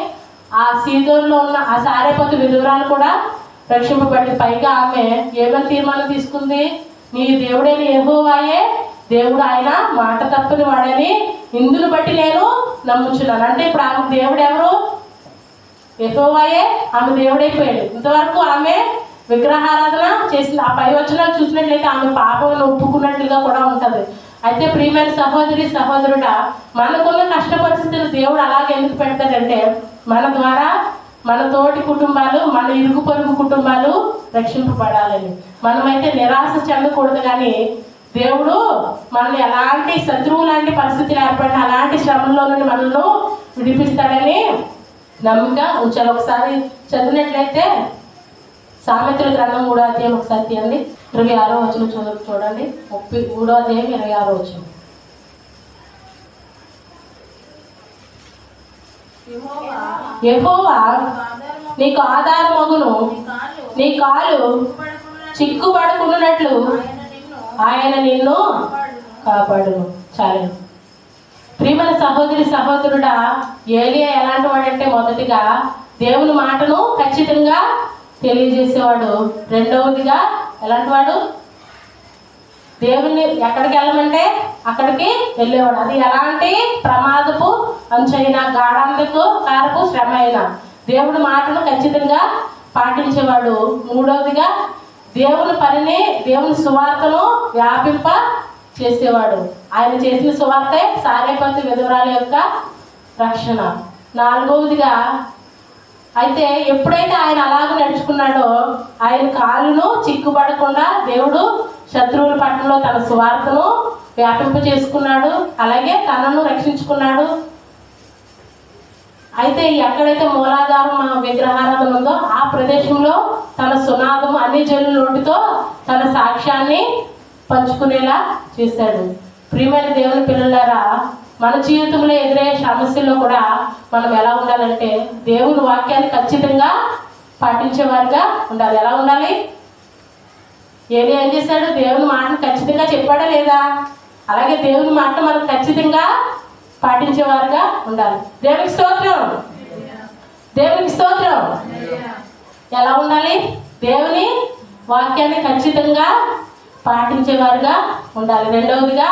ఆ సీదోన్లో ఉన్న ఆ సారేపతు విధురాలు కూడా రక్షింపబడింది. పైగా ఆమె ఏమని తీర్మానం తీసుకుంది? నీ దేవుడైన యెహోవాయే దేవుడు, ఆయన మాట తప్పని వాడని ఇందును బట్టి నేను నమ్ముచున్నాను. అంటే ఇప్పుడు ఆమె దేవుడు ఎవరు? యెహోవాయే ఆమె దేవుడైపోయాడు. ఇంతవరకు ఆమె విగ్రహారాధన చేసింది. ఆ పై వచనాలు చూసినట్లయితే ఆమె పాపను ఒప్పుకున్నట్లుగా కూడా ఉంటుంది. అయితే ప్రియమైన సహోదరి సహోదరుడా, మనకున్న కష్ట పరిస్థితులు దేవుడు అలాగే ఎందుకు పెడతాడంటే మన ద్వారా మన తోటి కుటుంబాలు, మన ఇరుగు పొరుగు కుటుంబాలు రక్షింపబడాలని. మనమైతే నిరాశ చెందకూడదు. కానీ దేవుడు మనల్ని ఎలాంటి శత్రువు లాంటి పరిస్థితులు ఏర్పడిన అలాంటి శ్రమంలో నుండి మనల్ని విడిపిస్తాడని నమ్మిక ఉంచాలి. ఒకసారి చదివినట్లయితే సామెతల గ్రంథం 3వ అధ్యాయం ఒకసారి తీయండి. 26వ వచనం చూడండి. 3వ అధ్యాయం 26వ వచనం. యెహోవా నీకు ఆధారమగును, నీ కాలు చిక్కుపడకున్నట్లు ఆయన నిన్ను కాపాడును. చాలు. ప్రియమైన సహోదరి సహోదరుడా, ఏలియా ఎలాంటి వాడంటే మొదటిగా దేవుని మాటను ఖచ్చితంగా తెలియజేసేవాడు. రెండవదిగా ఎలాంటి వాడు? దేవుని ఎక్కడికి వెళ్ళమంటే అక్కడికి వెళ్ళేవాడు. అది ఎలాంటి ప్రమాదపు అంచైనా గాఢాంతకు కారపు శ్రమ అయినా దేవుడి మాటను ఖచ్చితంగా పాటించేవాడు. మూడవదిగా దేవుని పనిని, దేవుని సువార్తను వ్యాపింప చేసేవాడు. ఆయన చేసిన సువార్తే సారేపతు విధవరాల యొక్క రక్షణ. నాలుగవదిగా అయితే ఎప్పుడైతే ఆయన అలాగ నడుచుకున్నాడో ఆయన కాలును చిక్కుపడకుండా దేవుడు శత్రువుల పట్టణంలో తన సువార్తను వ్యాపింప చేసుకున్నాడు. అలాగే తనను రక్షించుకున్నాడు. అయితే ఎక్కడైతే మూలాధారం విగ్రహారాధన ఉందో ఆ ప్రదేశంలో తన సునాదము అన్ని జనుల నోటితో తన సాక్ష్యాన్ని పంచుకునేలా చేశాడు. ప్రియమైన దేవుని పిల్లలారా, మన జీవితంలో ఎదురయ్యే సమస్యల్లో కూడా మనం ఎలా ఉండాలంటే దేవుని వాక్యాన్ని ఖచ్చితంగా పాటించేవారుగా ఉండాలి. ఎలా ఉండాలి? ఏం చేశాడు? దేవుని మాటను ఖచ్చితంగా చెప్పాడా లేదా? అలాగే దేవుని మాట మనం ఖచ్చితంగా పాటించేవారుగా ఉండాలి. దేవునికి స్తోత్రం, దేవునికి స్తోత్రం. ఎలా ఉండాలి? దేవుని వాక్యాన్ని ఖచ్చితంగా పాటించేవారుగా ఉండాలి. రెండవదిగా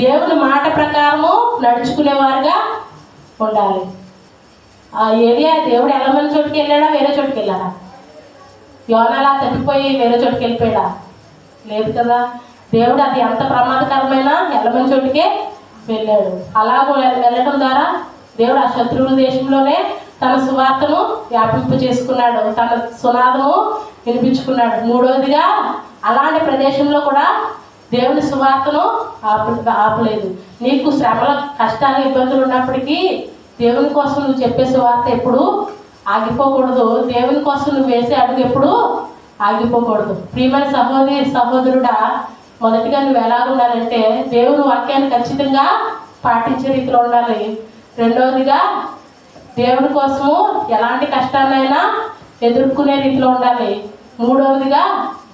దేవుని మాట ప్రకారము నడుచుకునేవారుగా ఉండాలి. ఏరియా దేవుడు వెళ్ళమని చోటుకి వెళ్ళాడా, వేరే చోటుకి వెళ్ళాడా? యోనాలా తప్పిపోయి వేరే చోటుకి వెళ్ళిపోయాడా? లేదు కదా. దేవుడు అది ఎంత ప్రమాదకరమైన వెళ్ళమని చోటుకే వెళ్ళాడు. అలాగూ వెళ్ళడం ద్వారా దేవుడు ఆ శత్రువుల దేశంలోనే తన సువార్తను వ్యాపింప చేసుకున్నాడు, తన సునాదము వినిపించుకున్నాడు. మూడవదిగా అలాంటి ప్రదేశంలో కూడా దేవుని సువార్తను ఆపలేదు. నీకు శ్రమల, కష్టాలు, ఇబ్బందులు ఉన్నప్పటికీ దేవుని కోసం నువ్వు చెప్పే సువార్త ఎప్పుడు ఆగిపోకూడదు. దేవుని కోసం నువ్వు వేసే అడుగు ఎప్పుడు ఆగిపోకూడదు. ప్రియమైన సహోదరి సహోదరుడా, మొదటిగా నువ్వు ఎలా ఉండాలంటే దేవుని వాక్యాన్ని ఖచ్చితంగా పాటించే రీతిలో ఉండాలి. రెండవదిగా దేవుని కోసము ఎలాంటి కష్టాలైనా ఎదుర్కొనే రీతిలో ఉండాలి. మూడవదిగా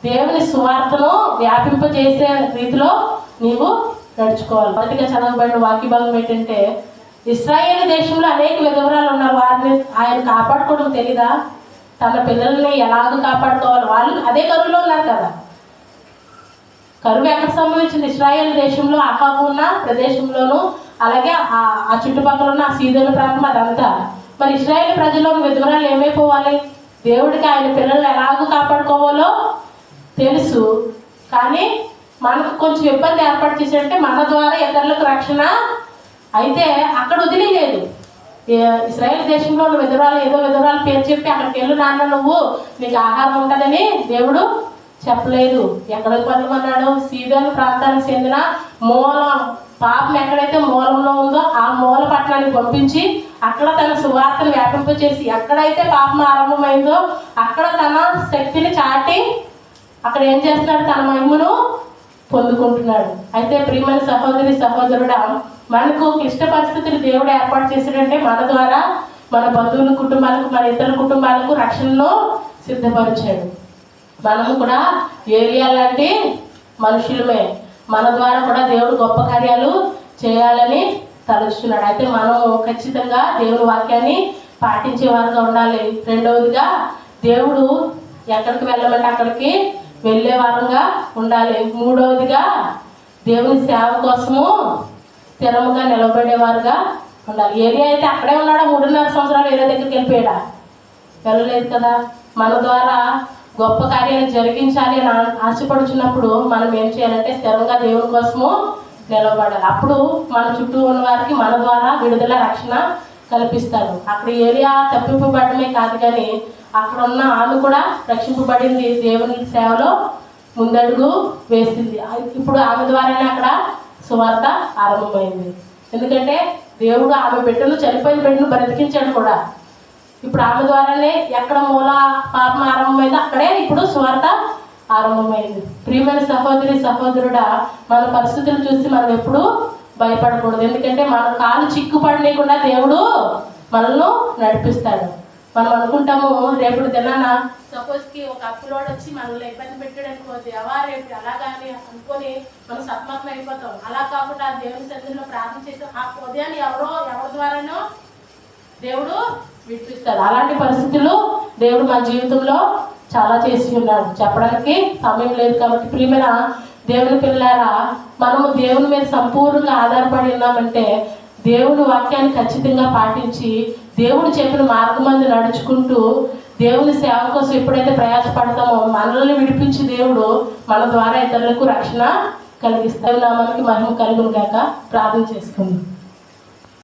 దేవుని సువార్తను వ్యాపింపజేసే రీతిలో నీవు నడుచుకోవాలి. మొదటిగా చదవబడిన వాక్య భాగం ఏంటంటే, ఇశ్రాయేలు దేశంలో అనేక విధవరాలు ఉన్నారు. వారిని ఆయన కాపాడుకోవడం తెలీదా? తన పిల్లల్ని ఎలాగ కాపాడుకోవాలి? వాళ్ళు అదే కరువులో ఉన్నారు కదా. కరువు ఎక్కడ సంభవించింది? ఇశ్రాయేలు దేశంలో, అహాబు ఉన్న ప్రదేశంలోను, అలాగే ఆ చుట్టుపక్కల ఉన్న ఆ సీదోను ప్రాంతం అదంతా. మరి ఇశ్రాయేలు ప్రజల్లో విధవరాలు ఏమైపోవాలి? దేవుడికి ఆయన పిల్లల్ని ఎలాగో కాపాడుకోవాలో తెలుసు. కానీ మనకు కొంచెం ఇబ్బంది ఏర్పాటు చేశాడంటే మన ద్వారా ఇతరులకు రక్షణ. అయితే అక్కడ వదిలేదు. ఇశ్రాయేల్ దేశంలో ఉన్న విధవరాలు, ఏదో విధవరాలు పేరు చెప్పి అక్కడికి వెళ్ళు నాన్న, నువ్వు నీకు ఆహారం ఉంటుందని దేవుడు చెప్పలేదు. ఎక్కడికి వెళ్ళమన్నాడు? సీదోను ప్రాంతానికి చెందిన మూలం, పాపం ఎక్కడైతే మూలంలో ఉందో ఆ మూల పట్టణానికి పంపించి అక్కడ తన సువార్తను వ్యాపింపచేసి, ఎక్కడైతే పాపం ఆరంభమైందో అక్కడ తన శక్తిని చాటి అక్కడ ఏం చేస్తున్నాడు? తన మహిమను పొందుకుంటున్నాడు. అయితే ప్రియమైన సహోదరి సహోదరుడా, మనకు క్లిష్ట పరిస్థితులు దేవుడు ఏర్పాటు చేశాడంటే మన ద్వారా మన బంధువుల కుటుంబాలకు, మన ఇతర కుటుంబాలకు రక్షణను సిద్ధపరిచాడు. మనము కూడా ఏలియా లాంటి మనుషులమే. మన ద్వారా కూడా దేవుడు గొప్ప కార్యాలు చేయాలని తలుచున్నాడు. అయితే మనం ఖచ్చితంగా దేవుని వాక్యాన్ని పాటించే వారుగా ఉండాలి. రెండవదిగా దేవుడు ఎక్కడికి వెళ్ళమంటే అక్కడికి వెళ్ళే వారంగా ఉండాలి. మూడవదిగా దేవుని సేవ కోసము స్థిరముగా నిలబడేవారుగా ఉండాలి. ఏరియా అయితే అక్కడే ఉన్నాడా, 3.5 సంవత్సరాలు వేరే దగ్గరికి వెళ్ళిపోయాడా? వెళ్ళలేదు కదా. మన ద్వారా గొప్ప కార్యాలు జరిగించాలి అని ఆశపడుచున్నప్పుడు మనం ఏం చేయాలంటే స్థిరంగా దేవుని కోసము నిలబడాలి. అప్పుడు మన చుట్టూ ఉన్న వారికి మన ద్వారా విడుదల, రక్షణ కల్పిస్తాడు. అక్కడ ఏరియా తప్పింపబడమే కాదు, కానీ అక్కడ ఉన్న ఆమె కూడా రక్షింపబడింది, దేవుని సేవలో ముందడుగు వేసింది. ఇప్పుడు ఆమె ద్వారానే అక్కడ సువార్త ఆరంభమైంది. ఎందుకంటే దేవుడు ఆమె బిడ్డను, చనిపోయిన బిడ్డను బ్రతికించాడు కూడా. ఇప్పుడు ఆమె ద్వారానే ఎక్కడ మూల పాపం ఆరంభమైంది, అక్కడే ఇప్పుడు సువార్త ఆరంభమైంది. ప్రియమైన సహోదరి, సహోదరుడా, మన పరిస్థితులు చూసి మనం ఎప్పుడు భయపడకూడదు. ఎందుకంటే మన కాలు చిక్కుపడలేకుండా దేవుడు మనల్ని నడిపిస్తాడు. మనం అనుకుంటాము రేపటి దినాన సపోజ్కి ఒక అప్పులోడు వచ్చి మనల్ని ఇబ్బంది పెట్టాడు అనుకోవచ్చు, రేపు అలాగాని అనుకొని మనం సత్మతం అయిపోతాం. అలా కాకుండా దేవుని సన్నిధిలో ప్రార్థన చేస్తాం, ఆ ఉదయాన్ని ఎవరి ద్వారానో దేవుడు విడిపిస్తాడు. అలాంటి పరిస్థితులు దేవుడు మన జీవితంలో చాలా చేసి ఉన్నాడు. చెప్పడానికి సమయం లేదు కాబట్టి ప్రియమైన దేవుని పిల్లారా, మనము దేవుని మీద సంపూర్ణంగా ఆధారపడి ఉన్నామంటే దేవుని వాక్యాన్ని ఖచ్చితంగా పాటించి దేవుడు చెప్పిన మార్గమందు నడుచుకుంటూ దేవుని సేవ కోసం ఎప్పుడైతే ప్రయాసపడతామో మనల్ని విడిపించి దేవుడు మన ద్వారా ఇతరులకు రక్షణ కలిగిస్తాడు. నామానికి మహిమ కలుగును గాక. ప్రార్థన చేసుకుందాం.